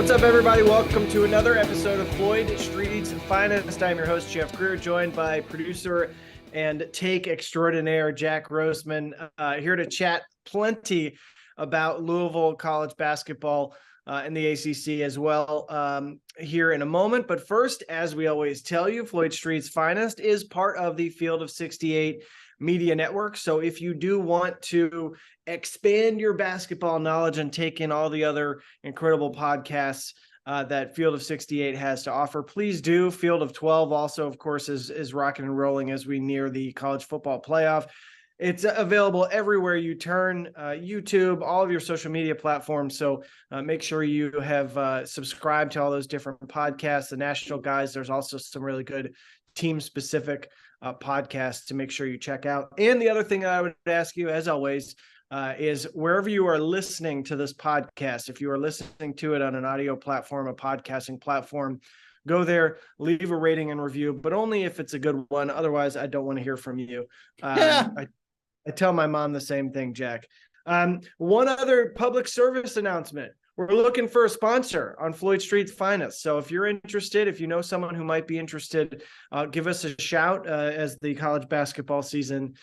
What's up, everybody? Welcome to another episode of FLOYD STREET'S FINEST. I'm your host, Jeff Greer, joined by producer and take extraordinaire Jack Grossman, here to chat plenty about Louisville college basketball and the ACC as well here in a moment. But first, as we always tell you, FLOYD STREET'S FINEST is part of the Field of 68 media network. So if you do want to expand your basketball knowledge and take in all the other incredible podcasts that Field of 68 has to offer, please do. Field of 12 also, of course, is rocking and rolling as we near the college football playoff. It's available everywhere you turn, YouTube, all of your social media platforms. So make sure you have subscribed to all those different podcasts, the national guys. There's also some really good team-specific podcasts to make sure you check out. And the other thing I would ask you, as always, is wherever you are listening to this podcast, if you are listening to it on an audio platform, a podcasting platform, go there, leave a rating and review, but only if it's a good one. Otherwise, I don't want to hear from you. I tell my mom the same thing, Jack. One other public service announcement. We're looking for a sponsor on FLOYD STREET'S FINEST. So if you're interested, if you know someone who might be interested, give us a shout as the college basketball season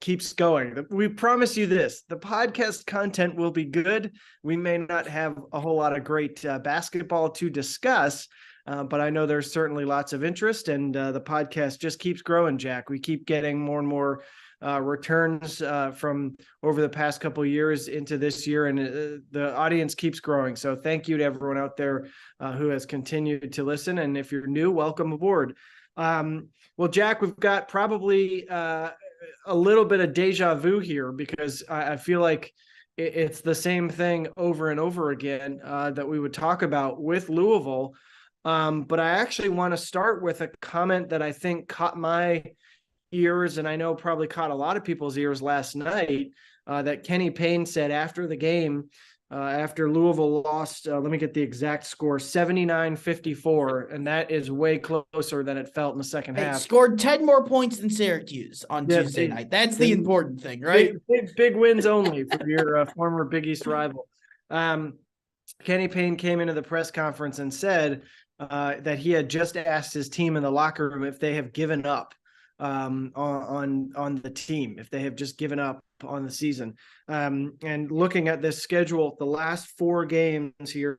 keeps going. We promise you this, the podcast content will be good. We may not have a whole lot of great basketball to discuss, but I know there's certainly lots of interest, and the podcast just keeps growing, Jack. We keep getting more and more returns from over the past couple of years into this year, and the audience keeps growing. So thank you to everyone out there who has continued to listen. And if you're new, welcome aboard. Well, Jack, we've got probably a little bit of deja vu here, because I feel like it's the same thing over and over again that we would talk about with Louisville. But I actually want to start with a comment that I think caught my ears, and I know probably caught a lot of people's ears last night, that Kenny Payne said after the game, after Louisville lost, let me get the exact score, 79-54, and that is way closer than it felt in the second half. Scored 10 more points than Syracuse on Tuesday night. That's the important thing, right? Big wins only for your former Big East rival. Kenny Payne came into the press conference and said that he had just asked his team in the locker room if they have given up on the team, if they have just given up on the season. And looking at this schedule, the last 4 games here,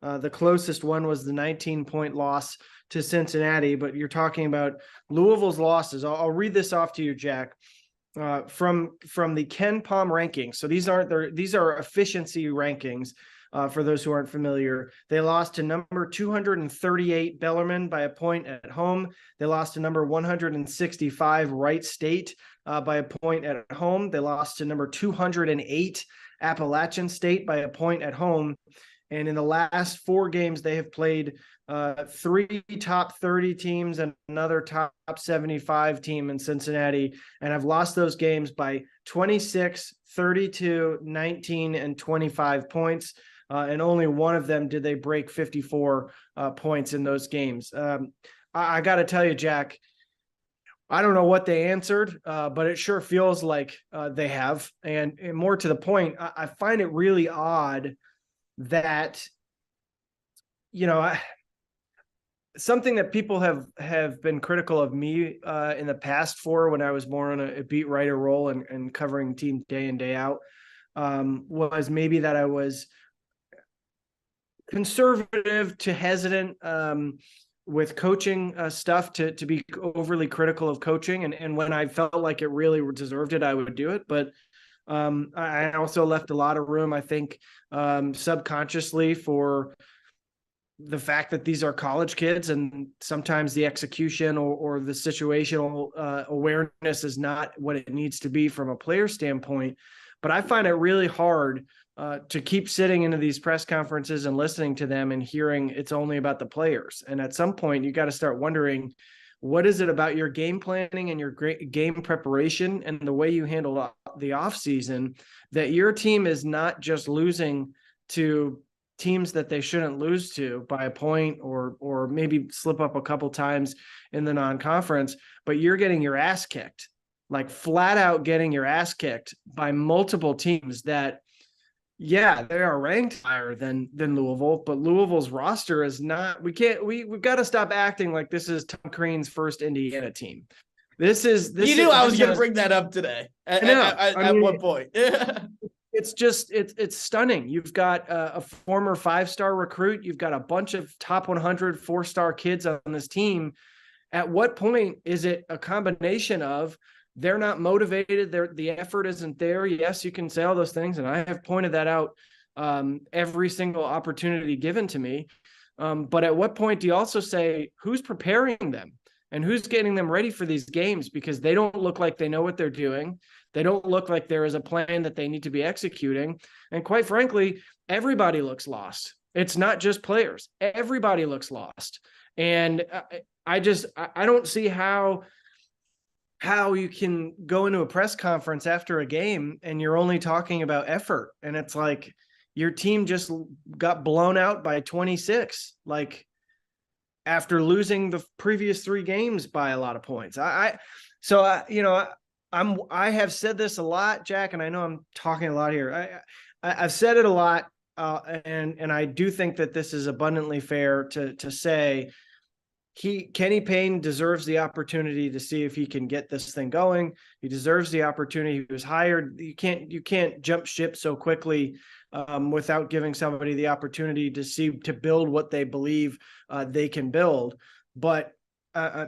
the closest one was the 19-point loss to Cincinnati, but you're talking about Louisville's losses. I'll read this off to you, Jack, from the Ken Pom rankings. So these are efficiency rankings. For those who aren't familiar, they lost to number 238 Bellarmine by a point at home. They lost to number 165 Wright State by a point at home. They lost to number 208 Appalachian State by a point at home. And in the last 4 games, they have played 3 top 30 teams and another top 75 team in Cincinnati, and have lost those games by 26, 32, 19, and 25 points. And only one of them did they break 54 points in those games. I got to tell you, Jack, I don't know what they answered, but it sure feels like they have. And more to the point, I find it really odd that, something that people have been critical of me in the past for, when I was more on a beat writer role and covering teams day in, day out, was maybe that I was conservative to hesitant with coaching stuff, to be overly critical of coaching. And when I felt like it really deserved it, I would do it. But I also left a lot of room, I think, subconsciously, for the fact that these are college kids, and sometimes the execution or the situational awareness is not what it needs to be from a player standpoint. But I find it really hard to keep sitting into these press conferences and listening to them and hearing it's only about the players. And at some point, you got to start wondering, what is it about your game planning and your great game preparation and the way you handle the offseason that your team is not just losing to teams that they shouldn't lose to by a point, or maybe slip up a couple times in the non-conference, but you're getting your ass kicked, like flat out getting your ass kicked by multiple teams that Yeah, they are ranked higher than Louisville, but Louisville's roster is not. We've got to stop acting like this is Tom Crean's first Indiana team. This You knew I was going to is bring that up today. At one point. It's stunning. You've got a former 5-star recruit. You've got a bunch of top 100 4-star kids on this team. At what point is it a combination of they're not motivated, the effort isn't there? Yes, you can say all those things, and I have pointed that out every single opportunity given to me. But at what point do you also say who's preparing them and who's getting them ready for these games? Because they don't look like they know what they're doing. They don't look like there is a plan that they need to be executing. And quite frankly, everybody looks lost. It's not just players. Everybody looks lost. And I don't see how you can go into a press conference after a game and you're only talking about effort. And it's like your team just got blown out by 26, like after losing the previous 3 games by a lot of points. I have said this a lot, Jack, and I know I'm talking a lot here. I've said it a lot. And I do think that this is abundantly fair to say Kenny Payne deserves the opportunity to see if he can get this thing going. He deserves the opportunity. He was hired. You can't jump ship so quickly without giving somebody the opportunity to build what they believe they can build. But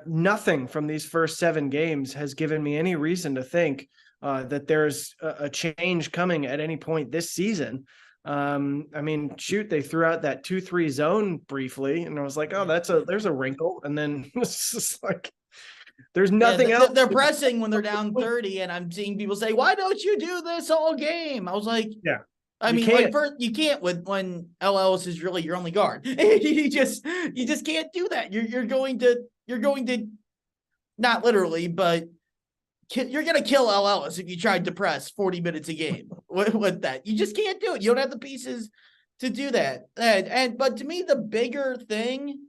nothing from these first 7 games has given me any reason to think that there's a change coming at any point this season. I mean, shoot, they threw out that 2-3 zone briefly, and I was like, oh, there's a wrinkle. And then it's just like, there's nothing else. They're pressing when they're down 30, and I'm seeing people say, why don't you do this all game? I was like, yeah. I mean, like, first, you can't when L. Ellis is really your only guard. you just can't do that. You're going to not literally, but you're going to kill L. Ellis if you tried to press 40 minutes a game with that. You just can't do it. You don't have the pieces to do that. But to me, the bigger thing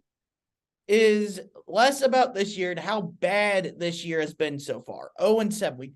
is less about this year and how bad this year has been so far. 0-7.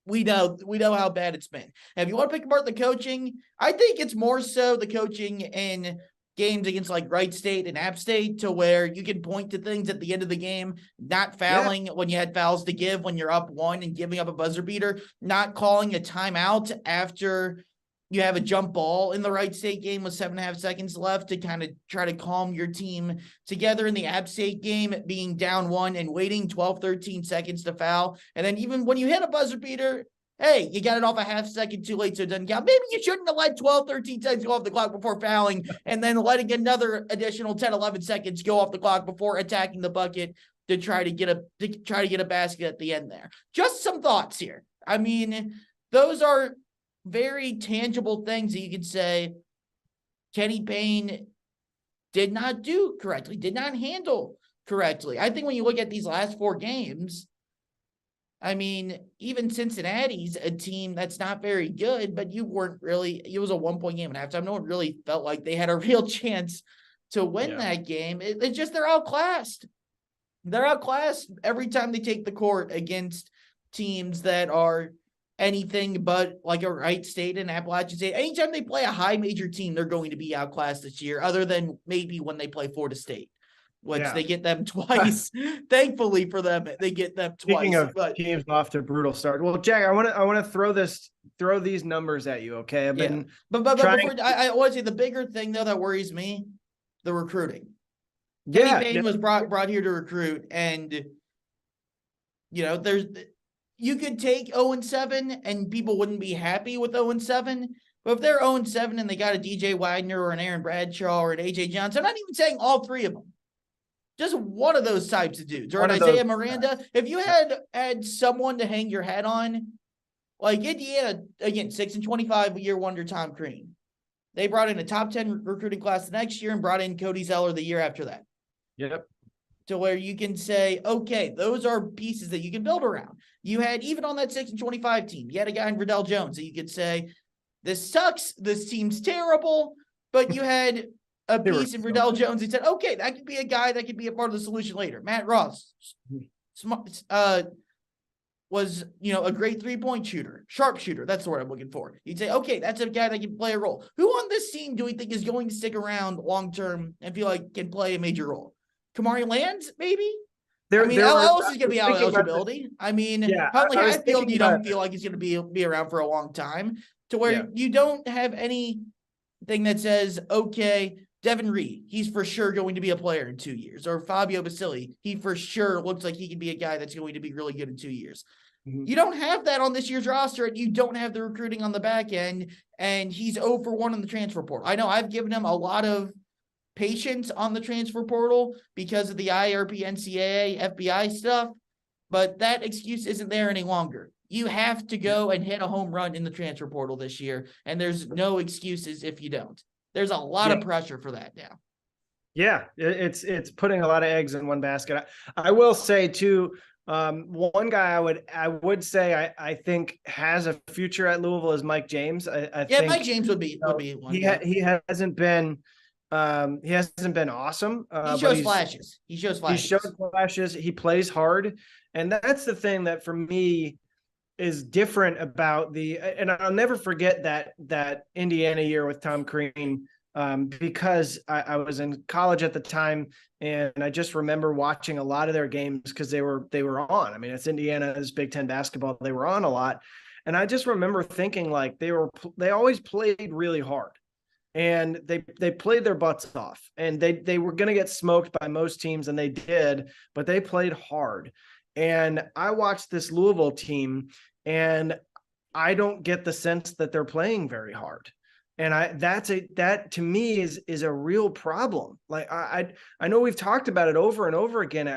We know how bad it's been. And if you want to pick apart the coaching, I think it's more so the coaching in games against like Wright State and App State, to where you can point to things at the end of the game, not fouling when you had fouls to give when you're up 1 and giving up a buzzer beater, not calling a timeout after you have a jump ball in the Wright State game with 7.5 seconds left to kind of try to calm your team together. In the App State game, being down 1 and waiting 12, 13 seconds to foul. And then even when you hit a buzzer beater, hey, you got it off a half second too late, so it doesn't count. Maybe you shouldn't have let 12, 13 seconds go off the clock before fouling, and then letting another additional 10, 11 seconds go off the clock before attacking the bucket to try to get a basket at the end there. Just some thoughts here. I mean, those are very tangible things that you could say Kenny Payne did not do correctly, did not handle correctly. I think when you look at these last 4 games, I mean, even Cincinnati's a team that's not very good, but it was a 1-point game at halftime. No one really felt like they had a real chance to win that game. It's just they're outclassed. They're outclassed every time they take the court against teams that are anything but like a Wright State and Appalachian State. Anytime they play a high major team, they're going to be outclassed this year, other than maybe when they play Florida State, which they get them twice. Thankfully for them, they get them twice. Speaking of teams off to brutal start. Well, Jack, I want to throw these numbers at you. Okay, I've been but before, I want to say the bigger thing though that worries me, the recruiting. Kenny Payne was brought here to recruit, and you could take 0-7 and people wouldn't be happy with 0-7. But if they're 0-7 and they got a DJ Wagner or an Aaron Bradshaw or an AJ Johnson, I'm not even saying all 3 of them. Just one of those types of dudes, or an Isaiah Miranda. If you had someone to hang your hat on, like Indiana, again, 6-25 year wonder Tom Crean. They brought in a top 10 recruiting class the next year and brought in Cody Zeller the year after that. Yep. To where you can say, okay, those are pieces that you can build around. You had, even on that 6-25 team, you had a guy in Verdell Jones that you could say, this sucks, this team's terrible, but you had a piece in Verdell Jones that said, okay, that could be a guy that could be a part of the solution later. Matt Ross, was was, a great 3-point shooter, sharpshooter. That's the word I'm looking for. You'd say, okay, that's a guy that can play a role. Who on this team do we think is going to stick around long-term and feel like can play a major role? Kamari Lands, maybe? Ellis is going to be out of eligibility. Huntley Hatfield, you don't feel like he's going to be around for a long time, to where you don't have anything that says, okay, Devin Reed, he's for sure going to be a player in 2 years. Or Fabio Basili, he for sure looks like he can be a guy that's going to be really good in 2 years. Mm-hmm. You don't have that on this year's roster, and you don't have the recruiting on the back end, and he's 0 for 1 in the transfer portal. I know I've given him a lot of patience on the transfer portal because of the IRP, NCAA, FBI stuff, but that excuse isn't there any longer. You have to go and hit a home run in the transfer portal this year, and there's no excuses if you don't. There's a lot of pressure for that now. Yeah, it's putting a lot of eggs in one basket. I will say too, one guy I would say I think has a future at Louisville is Mike James. I think Mike James would be one. He hasn't been awesome. He shows flashes. He shows flashes. He plays hard, and that's the thing that for me is different about and I'll never forget that Indiana year with Tom Crean, because I was in college at the time, and I just remember watching a lot of their games because they were on. I mean, it's Indiana's Big Ten basketball. They were on a lot. And I just remember thinking like they always played really hard, and they played their butts off, and they were going to get smoked by most teams, and they did, but they played hard. And I watched this Louisville team, and I don't get the sense that they're playing very hard. And that to me is a real problem. Like I know we've talked about it over and over again.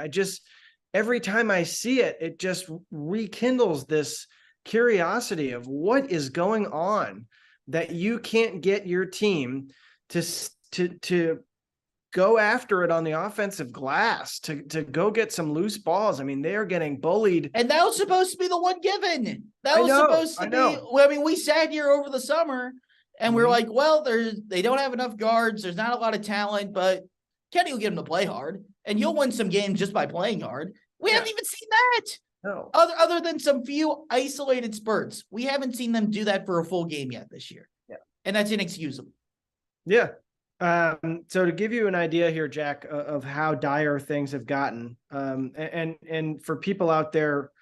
Every time I see it, it just rekindles this curiosity of what is going on, that you can't get your team to go after it on the offensive glass, to go get some loose balls. I mean, they are getting bullied. And that was supposed to be the one given. That was supposed to be. I mean, we sat here over the summer and we're like, well, they don't have enough guards. There's not a lot of talent, but Kenny will get them to play hard, and you'll win some games just by playing hard. We haven't even seen that. No. Other than some few isolated spurts, we haven't seen them do that for a full game yet this year. Yeah. And that's inexcusable. Yeah. So to give you an idea here, Jack, of how dire things have gotten, and for people out there,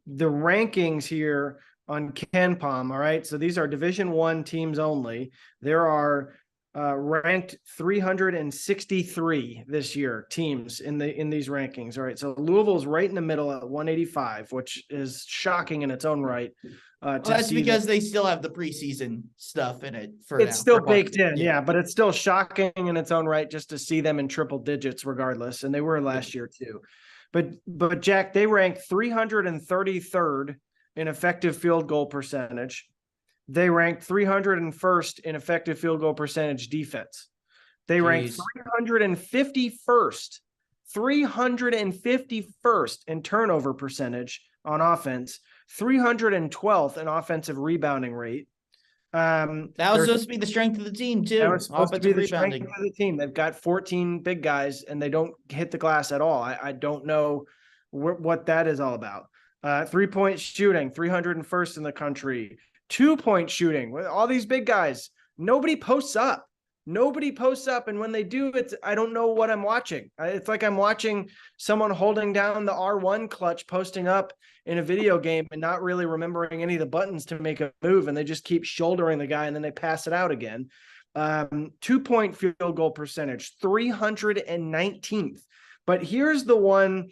the rankings here on KenPom, all right, so these are Division I teams only. There are ranked 363 this year teams in these rankings. All right, so Louisville's right in the middle at 185, which is shocking in its own right. That's because they still have the preseason stuff in it. It's still baked in, yeah, but it's still shocking in its own right just to see them in triple digits regardless, and they were last year too. But Jack, they ranked 333rd in effective field goal percentage. They ranked 301st in effective field goal percentage defense. They ranked 351st in turnover percentage on offense, 312th in offensive rebounding rate. That was supposed to be the strength of the team too. That was supposed to be the strength of the team. They've got 14 big guys, and they don't hit the glass at all. I don't know what that is all about. 3-point shooting, 301st in the country. 2-point shooting with all these big guys. Nobody posts up. And when they do, I don't know what I'm watching. It's like I'm watching someone holding down the R1 clutch, posting up in a video game and not really remembering any of the buttons to make a move. And they just keep shouldering the guy and then they pass it out again. 2-point field goal percentage, 319th. But here's the one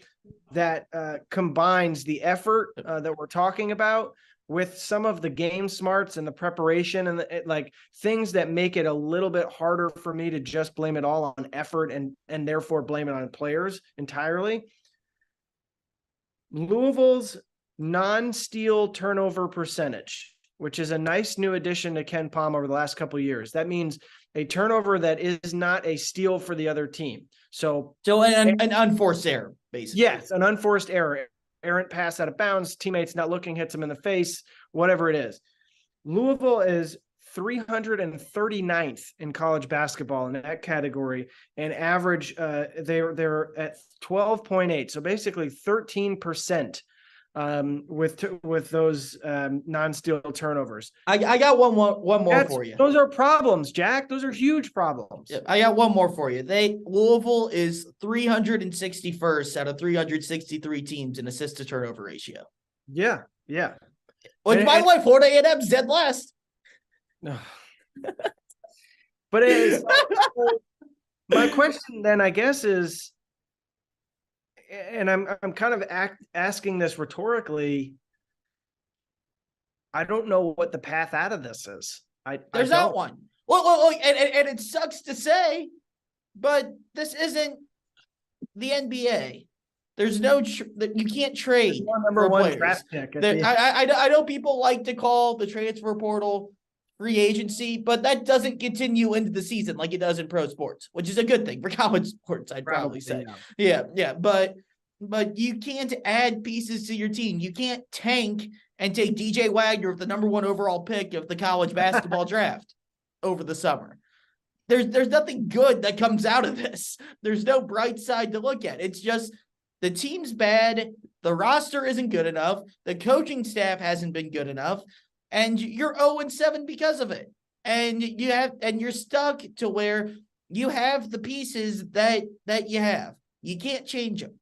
that combines the effort that we're talking about with some of the game smarts and the preparation and like things that make it a little bit harder for me to just blame it all on effort and therefore blame it on players entirely. Louisville's non-steal turnover percentage, which is a nice new addition to KenPom over the last couple of years. That means a turnover that is not a steal for the other team. So an unforced error, basically. Yes, an unforced error. Errant pass out of bounds, teammates not looking, hits him in the face, whatever it is. Louisville is 339th in college basketball in that category, and average they're at 12.8. So basically 13% with those non-steal turnovers. I got one more for you. Those are problems, Jack. Those are huge problems. Yeah, I got one more for you. Louisville is 361st out of 363 teams in assist to turnover ratio. Yeah. Which, by the way, Florida A&M's dead last. But my question then, I guess, is, and I'm kind of asking this rhetorically, I don't know what the path out of this is. There's not one. Well, and it sucks to say, but this isn't the NBA. There's no you can't trade number one draft pick. I know people like to call the transfer portal free agency, but that doesn't continue into the season like it does in pro sports, which is a good thing for college sports, I'd probably say. Yeah. But you can't add pieces to your team. You can't tank and take DJ Wagner with the number one overall pick of the college basketball draft over the summer. There's nothing good that comes out of this. There's no bright side to look at. It's just the team's bad. The roster isn't good enough. The coaching staff hasn't been good enough. And you're 0-7 because of it. And you're stuck to where you have the pieces that you have. You can't change them.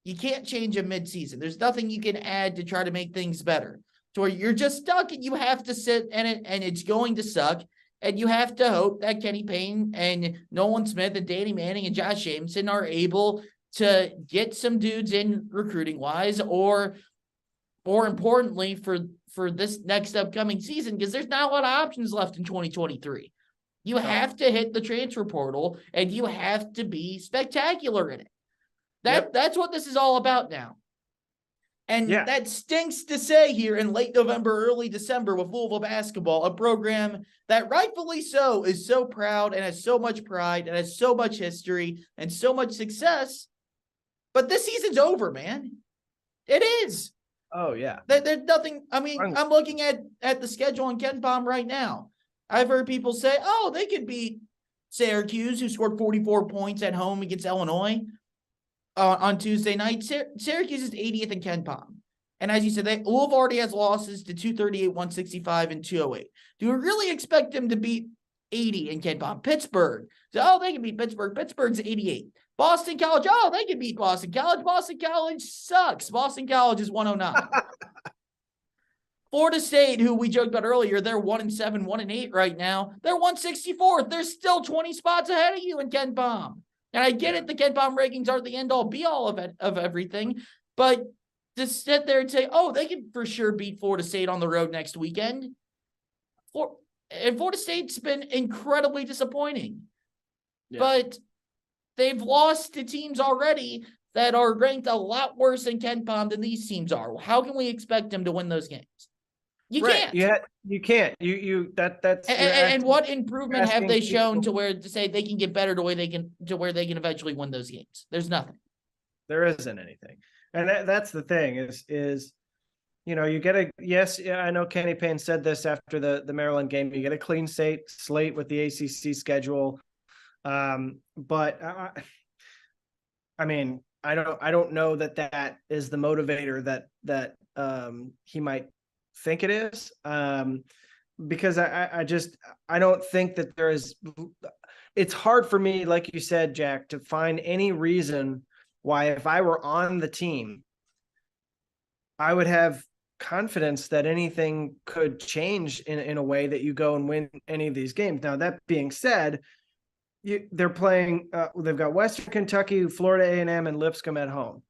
You can't change them mid-season. There's nothing you can add to try to make things better. To where you're just stuck and you have to sit in it, and it's going to suck. And you have to hope that Kenny Payne and Nolan Smith and Danny Manning and Josh Jameson are able to get some dudes in recruiting-wise, or more importantly for this next upcoming season, because there's not a lot of options left in 2023. You have to hit the transfer portal, and you have to be spectacular in it. That's what this is all about now. And that stinks to say here in late November, early December with Louisville basketball, a program that rightfully so is so proud and has so much pride and has so much history and so much success. But this season's over, man. It is. Oh, yeah. There's nothing. I mean, I'm looking at the schedule on KenPom right now. I've heard people say, oh, they could beat Syracuse, who scored 44 points at home against Illinois on Tuesday night. Syracuse is 80th in KenPom. And as you said, Louisville already has losses to 238, 165, and 208. Do we really expect them to beat 80 in KenPom? Pittsburgh. Oh, they can beat Pittsburgh. Pittsburgh's 88. Boston College. Oh, they can beat Boston College. Boston College sucks. Boston College is 109. Florida State, who we joked about earlier, they're 1-7, 1-8 right now. They're 164th. They're still 20 spots ahead of you in KenPom. And I get it, the KenPom rankings aren't the end-all, be-all of everything. But to sit there and say, oh, they can for sure beat Florida State on the road next weekend. And Florida State's been incredibly disappointing. Yeah. But they've lost to teams already that are ranked a lot worse in KenPom than these teams are. How can we expect them to win those games? You can't. Yeah, you can't. That's and what improvement have they shown to say they can get better to where they can eventually win those games? There's nothing. There isn't anything. And that's the thing is, you get I know Kenny Payne said this after the Maryland game, you get a clean slate with the ACC schedule. But I mean, I don't know that is the motivator that he might think it is, because I don't think that there is. It's hard for me, like you said, Jack, to find any reason why, if I were on the team, I would have confidence that anything could change in a way that you go and win any of these games. Now, that being said, they're playing. They've got Western Kentucky, Florida A&M, and Lipscomb at home.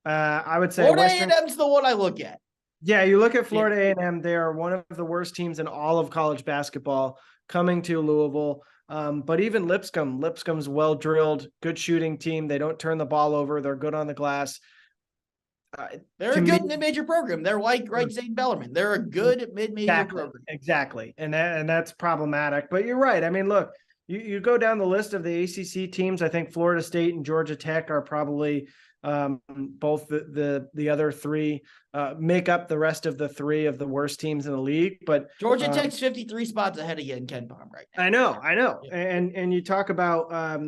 I would say Florida A&M's the one I look at. Yeah, you look at Florida A&M. They are one of the worst teams in all of college basketball coming to Louisville. But even Lipscomb's well drilled, good shooting team. They don't turn the ball over. They're good on the glass. They're a good mid-major program. They're like St. Bellarmine. They're a good mid-major program. Exactly, and that's problematic. But you're right. I mean, look. You go down the list of the ACC teams. I think Florida State and Georgia Tech are probably both the other three make up the rest of the three of the worst teams in the league. But Georgia Tech's 53 spots ahead of you in KenPom right now. I know. Yeah. And you talk about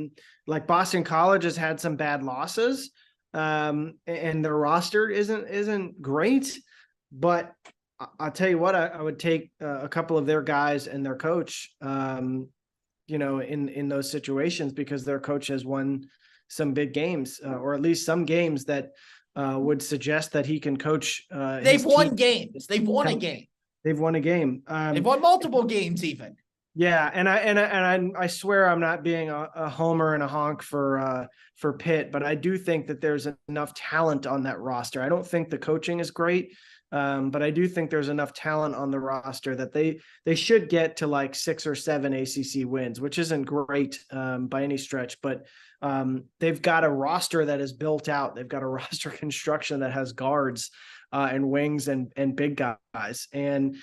like Boston College has had some bad losses. and their roster isn't great, but I'll tell you what, I would take a couple of their guys and their coach, in those situations, because their coach has won some big games, or at least some games that would suggest that he can coach. They've won games. They've won a game. They've won a game. They've won multiple games even. Yeah, and I swear I'm not being a homer and a honk for Pitt, but I do think that there's enough talent on that roster. I don't think the coaching is great, but I do think there's enough talent on the roster that they should get to like 6 or 7 ACC wins, which isn't great by any stretch, but they've got a roster that is built out. They've got a roster construction that has guards and wings and big guys, and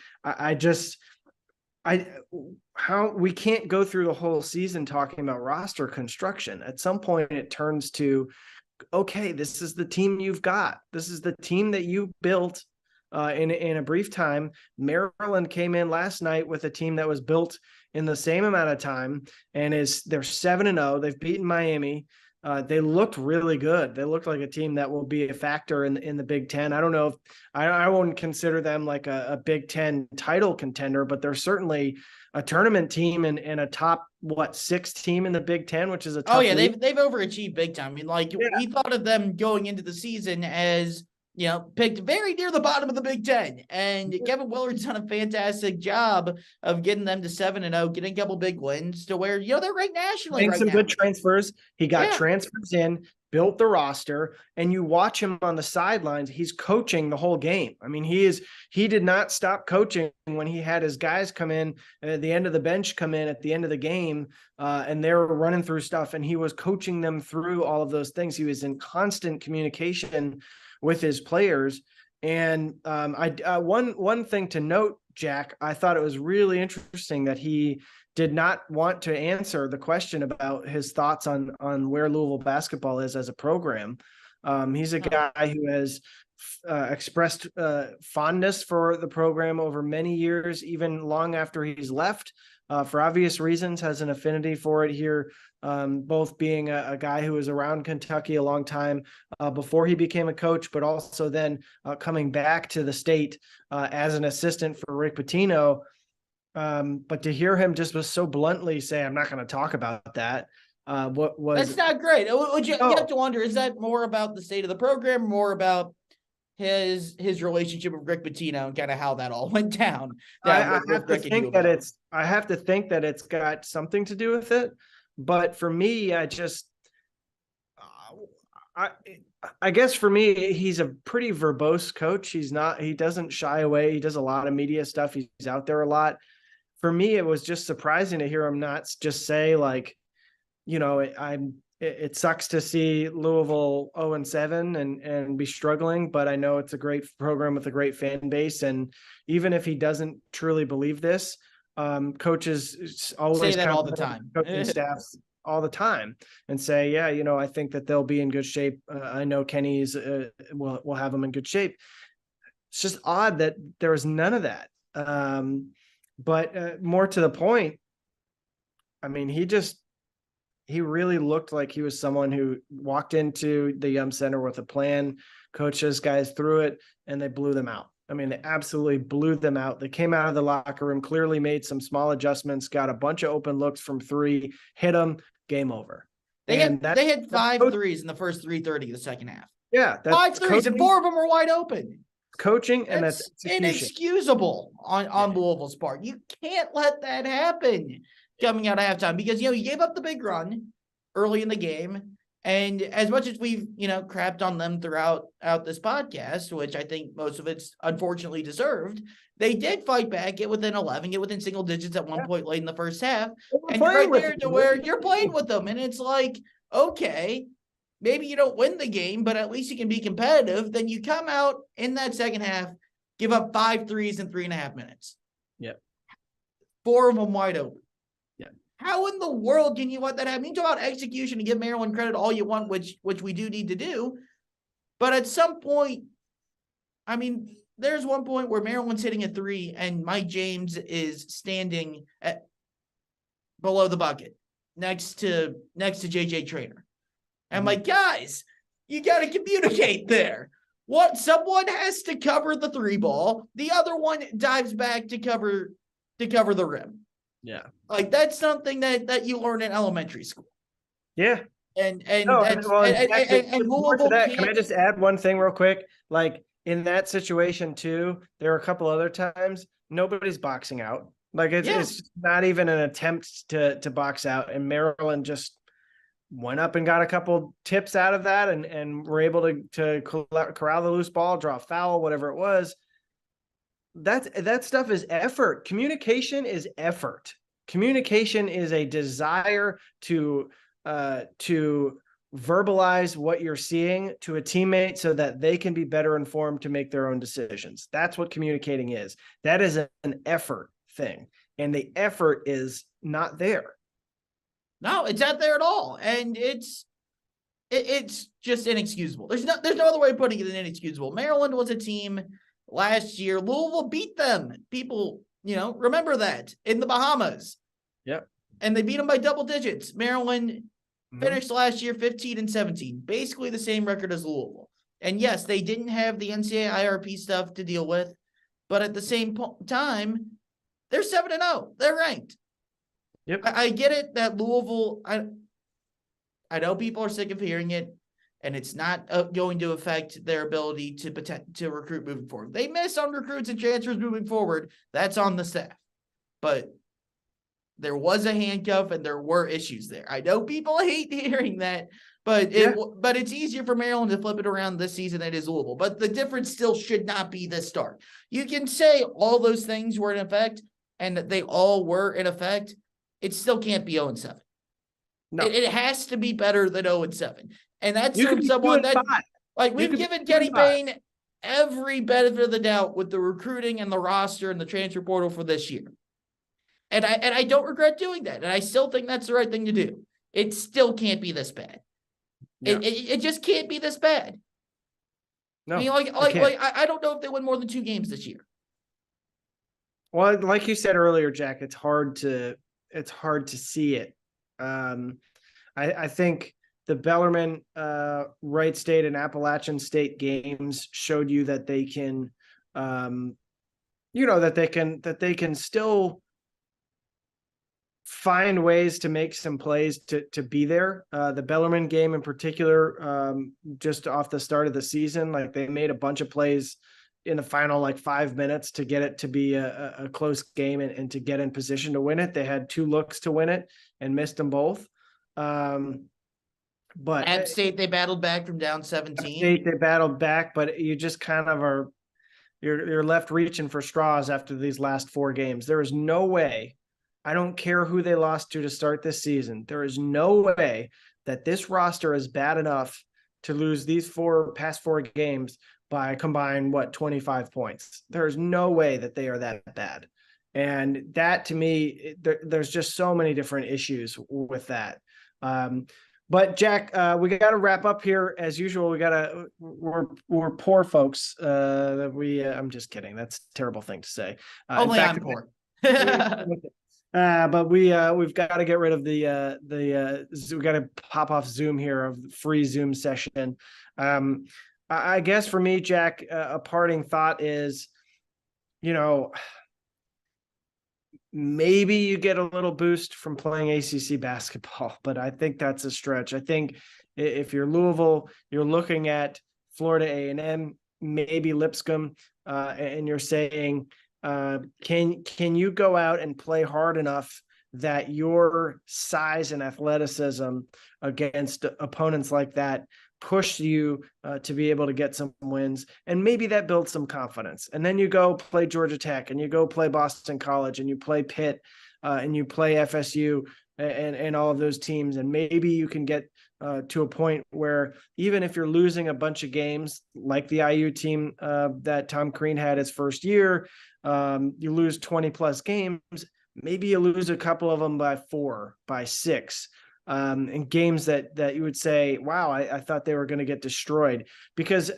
we can't go through the whole season talking about roster construction. At some point it turns to, okay, this is the team you've got. This is the team that you built in a brief time. Maryland came in last night with a team that was built in the same amount of time, and they're 7-0. They've beaten Miami. They looked really good. They looked like a team that will be a factor in the Big Ten. I don't know if I won't consider them like a Big Ten title contender, but they're certainly a tournament team and a top 6 team in the Big Ten, which is a tough league. they've overachieved big time. I mean, we thought of them going into the season as, picked very near the bottom of the Big Ten. And Kevin Willard's done a fantastic job of getting them to 7-0, getting a couple big wins to where, they're ranked nationally right now. Good transfers. He got transfers in, built the roster, and you watch him on the sidelines. He's coaching the whole game. I mean, he did not stop coaching when he had his guys come in at the end of the bench, come in at the end of the game, and they were running through stuff, and he was coaching them through all of those things. He was in constant communication with his players. And one thing to note, Jack, I thought it was really interesting that he did not want to answer the question about his thoughts on where Louisville basketball is as a program. He's a guy who has expressed fondness for the program over many years, even long after he's left, for obvious reasons, has an affinity for it here, both being a guy who was around Kentucky a long time before he became a coach, but also then coming back to the state as an assistant for Rick Pitino. But to hear him just so bluntly say, I'm not going to talk about that. That's not great. You have to wonder, is that more about the state of the program, more about his relationship with Rick Pitino and kind of how that all went down? I have to think that it's got something to do with it. But for me, I guess for me, he's a pretty verbose coach. He doesn't shy away. He does a lot of media stuff. He's out there a lot. For me, it was just surprising to hear him not just say like, it sucks to see Louisville 0-7 and be struggling, but I know it's a great program with a great fan base. And even if he doesn't truly believe this, coaches always say that all the time, coaching staffs all the time, and say, I think that they'll be in good shape. I know Kenny's will have them in good shape. It's just odd that there was none of that. But more to the point, I mean, he really looked like he was someone who walked into the Yum Center with a plan, coached his guys through it, and they blew them out. I mean, they absolutely blew them out. They came out of the locker room, clearly made some small adjustments, got a bunch of open looks from 3, hit them, game over. They had 5 threes in the first 3:30 of the second half. Yeah. 5 threes, and 4 of them were wide open. Coaching, and that's inexcusable on Louisville's part. You can't let that happen coming out of halftime, because you gave up the big run early in the game, and as much as we've crapped on them throughout this podcast, which I think most of it's unfortunately deserved, they did fight back, get within 11, get within single digits at one point late in the first half, and you're right there to where you're playing with them, and it's like, okay, maybe you don't win the game, but at least you can be competitive. Then you come out in that second half, give up 5 threes in 3.5 minutes. Yep. 4 of them wide open. Yeah. How in the world can you let that happen? You talk about execution and give Maryland credit all you want, which we do need to do. But at some point, I mean, there's one point where Maryland's hitting a 3 and Mike James is standing below the bucket next to JJ Traynor. I'm like, guys, You got to communicate there. Someone has to cover the 3 ball. The other one dives back to cover the rim. Yeah. Like that's something that you learn in elementary school. Yeah. And No, that's well, and more to Louisville that, can't. can I just add one thing real quick? Like in that situation too, there were a couple other times nobody's boxing out. Like it's not even an attempt to box out, and Maryland just went up and got a couple tips out of that, and were able to corral the loose ball, draw a foul, whatever it was. That stuff is effort. Communication is effort. Communication is a desire to verbalize what you're seeing to a teammate so that they can be better informed to make their own decisions. That's what communicating is. That is an effort thing, and the effort is not there. No, it's not there at all, and it's just inexcusable. There's no other way of putting it than inexcusable. Maryland was a team last year. Louisville beat them. People, remember that in the Bahamas. Yep. And they beat them by double digits. Maryland finished last year 15-17, basically the same record as Louisville. And yes, they didn't have the NCAA IRP stuff to deal with, but at the same time, they're 7-0. They're ranked. Yep. I get it that Louisville, I know people are sick of hearing it, and it's not going to affect their ability to recruit moving forward. They miss on recruits and transfers moving forward. That's on the staff. But there was a handcuff and there were issues there. I know people hate hearing that, but it's easier for Maryland to flip it around this season than it is Louisville. But the difference still should not be the start. You can say all those things were in effect and that they all were in effect. It still can't be 0-7. No. It has to be better than 0-7. And that's from someone that, like, we've given Kenny Payne every benefit of the doubt with the recruiting and the roster and the transfer portal for this year. And I don't regret doing that. And I still think that's the right thing to do. It still can't be this bad. Yeah. It just can't be this bad. No, I mean, I don't know if they win more than 2 games this year. Well, like you said earlier, Jack, it's hard to see it. I think the Bellarmine, Wright State and Appalachian State games showed you that they can, that they can still find ways to make some plays to be there. The Bellarmine game in particular, just off the start of the season, like they made a bunch of plays in the final 5 minutes to get it to be a close game and to get in position to win it. They had 2 looks to win it and missed them both. But App State, they battled back from down 17. State, they battled back, but you just kind of you're left reaching for straws after these last 4 games. There is no way, I don't care who they lost to start this season, there is no way that this roster is bad enough to lose these past 4 games by combined 25 points. There's no way that they are that bad. And that, to me, there's just so many different issues with that. But Jack, we got to wrap up here as usual. We're poor folks. I'm just kidding. That's a terrible thing to say. Only I'm poor. But we've got to get rid of we got to pop off Zoom here, of free Zoom session. I guess for me, Jack, a parting thought is, maybe you get a little boost from playing ACC basketball, but I think that's a stretch. I think if you're Louisville, you're looking at Florida A&M, maybe Lipscomb, and you're saying, can you go out and play hard enough that your size and athleticism against opponents like that push you to be able to get some wins, and maybe that builds some confidence. And then you go play Georgia Tech, and you go play Boston College, and you play Pitt, and you play FSU and all of those teams. And maybe you can get to a point where even if you're losing a bunch of games, like the IU team that Tom Crean had his first year, you lose 20 plus games, maybe you lose a couple of them by 4, by 6. In games that you would say, wow, I thought they were going to get destroyed. Because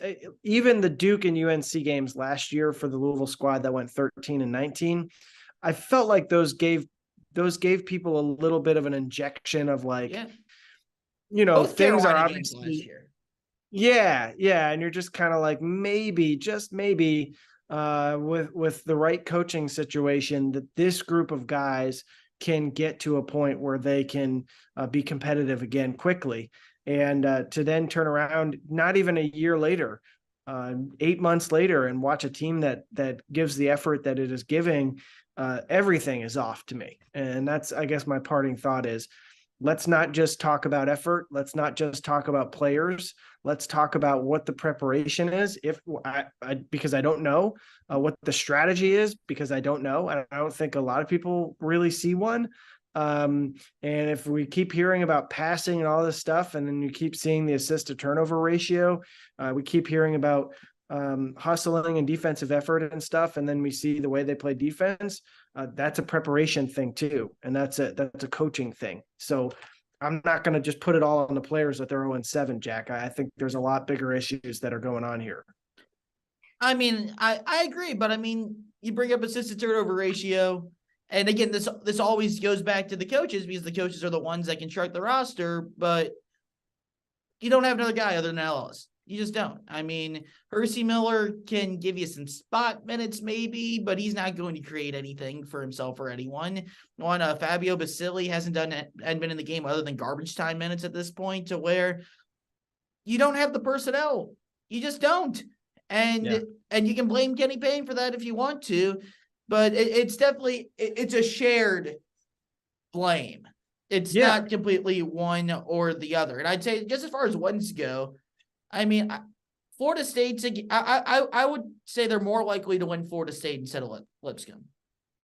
even the Duke and UNC games last year for the Louisville squad that went 13-19, I felt like those gave people a little bit of an injection of Both things Carolina are games last obviously, year. Yeah, yeah, and you're just kind of like maybe, just maybe, with the right coaching situation, that this group of guys can get to a point where they can be competitive again quickly, and to then turn around, not even a year later, 8 months later, and watch a team that gives the effort that it is giving. Everything is off to me, and that's, I guess, my parting thought is, let's not just talk about effort. Let's not just talk about players. Let's talk about what the preparation is. If because I don't know what the strategy is, because I don't know. I don't think a lot of people really see one. And if we keep hearing about passing and all this stuff, and then you keep seeing the assist to turnover ratio, we keep hearing about hustling and defensive effort and stuff, and then we see the way they play defense. That's a preparation thing too, and that's a coaching thing. So I'm not going to just put it all on the players that they're 0-7, Jack. I think there's a lot bigger issues that are going on here. I mean, I agree, but I mean, you bring up assist to turnover ratio, and again, this always goes back to the coaches, because the coaches are the ones that construct the roster, but you don't have another guy other than Ellis. You just don't. I mean, Hersey Miller can give you some spot minutes maybe, but he's not going to create anything for himself or anyone. Fabio Basili hasn't been in the game other than garbage time minutes at this point, to where you don't have the personnel. You just don't. And you can blame Kenny Payne for that if you want to, but it's definitely, it's a shared blame. It's not completely one or the other. And I'd say, just as far as wins go, I mean, Florida State's, I would say they're more likely to win Florida State instead of Lipscomb.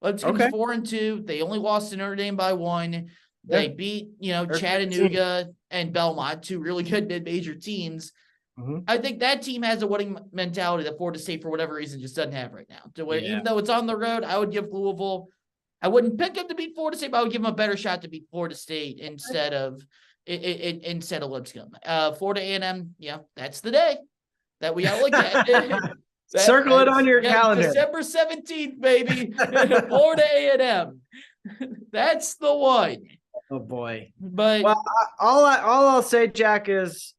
Lipscomb's 4-2. They only lost to Notre Dame by 1. They beat, Chattanooga and Belmont, 2 really good mid-major teams. Mm-hmm. I think that team has a winning mentality that Florida State, for whatever reason, just doesn't have right now. To where, even though it's on the road, I would give Louisville, I wouldn't pick them to beat Florida State, but I would give them a better shot to beat Florida State instead of Lipscomb. Florida A&M, that's the day that we gotta look at. Circle it on your calendar. December 17th, baby. Florida A&M. That's the one. Oh boy. But all I'll say, Jack, is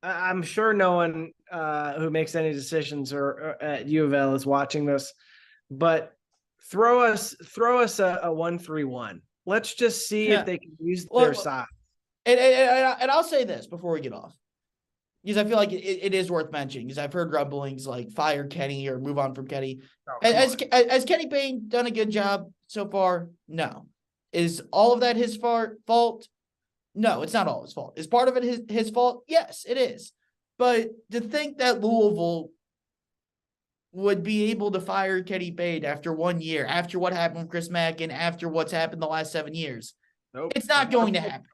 I'm sure no one who makes any decisions or at U of L is watching this, but throw us a 1-3-1. Let's just see if they can use their side. And I'll say this before we get off, because I feel like it is worth mentioning, because I've heard rumblings like fire Kenny or move on from Kenny. Has Kenny Payne done a good job so far? No. Is all of that his fault? No, it's not all his fault. Is part of it his fault? Yes, it is. But to think that Louisville would be able to fire Kenny Payne after 1 year, after what happened with Chris Mack, and after what's happened the last 7 years, it's not going to happen.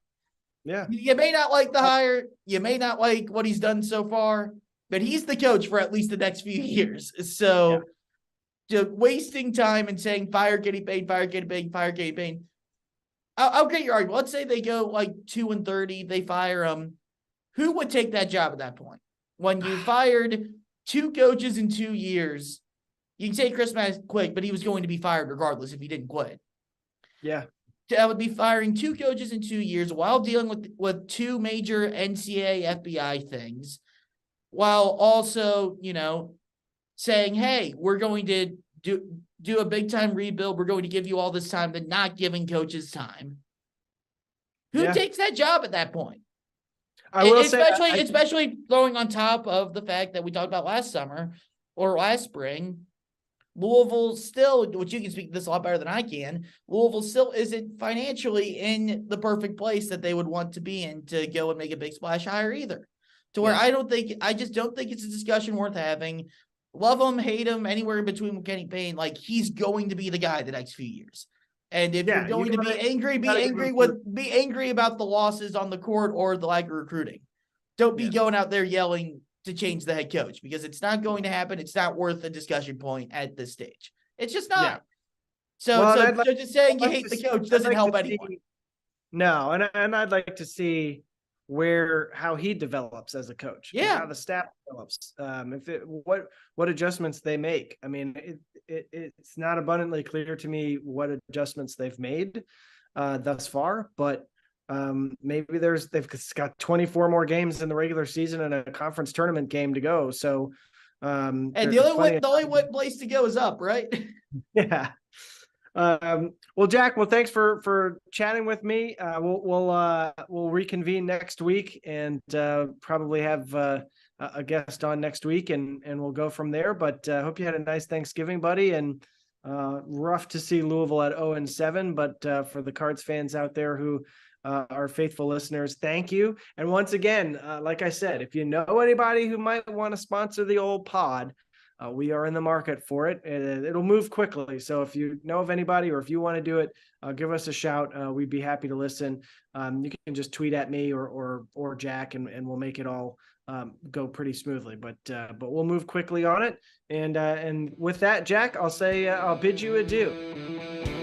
Yeah. You may not like the hire. You may not like what he's done so far, but he's the coach for at least the next few years. So just wasting time and saying, fire Kenny Payne, fire Kenny Payne, fire Kenny Payne. I'll get your argument. Let's say they go like 2-30, they fire him. Who would take that job at that point? When you fired 2 coaches in 2 years, you can say Chris Mack quit, but he was going to be fired regardless if he didn't quit. Yeah. I would be firing 2 coaches in 2 years while dealing with 2 major NCAA FBI things, while also, saying, hey, we're going to do a big time rebuild. We're going to give you all this time, but not giving coaches time. Who takes that job at that point? I will especially throwing on top of the fact that we talked about last summer or last spring, Louisville still, which you can speak this a lot better than I can, Louisville still isn't financially in the perfect place that they would want to be in to go and make a big splash hire either. To where I just don't think it's a discussion worth having. Love him, hate him, anywhere in between with Kenny Payne, like he's going to be the guy the next few years. And if you're going to be angry, be angry about the losses on the court or the lack of recruiting. Don't be going out there yelling to change the head coach, because it's not going to happen. It's not worth a discussion point at this stage. It's just not. Yeah. So just saying you hate the coach doesn't help anyone. No, and I'd like to see how he develops as a coach. How the staff develops. What adjustments they make. I mean, it's not abundantly clear to me what adjustments they've made thus far, but maybe they've got 24 more games in the regular season and a conference tournament game to go. So, and the only place to go is up, right? Yeah. Well, Jack, thanks for chatting with me. We'll reconvene next week and probably have a guest on next week, and we'll go from there. But hope you had a nice Thanksgiving, buddy. And rough to see Louisville at 0-7, but for the Cards fans out there who are faithful listeners, thank you. And once again, like I said, if you know anybody who might want to sponsor the old pod, we are in the market for it. It'll move quickly. So if you know of anybody or if you want to do it, give us a shout. We'd be happy to listen. You can just tweet at me or Jack, and we'll make it all go pretty smoothly. But we'll move quickly on it. And with that, Jack, I'll say I'll bid you adieu.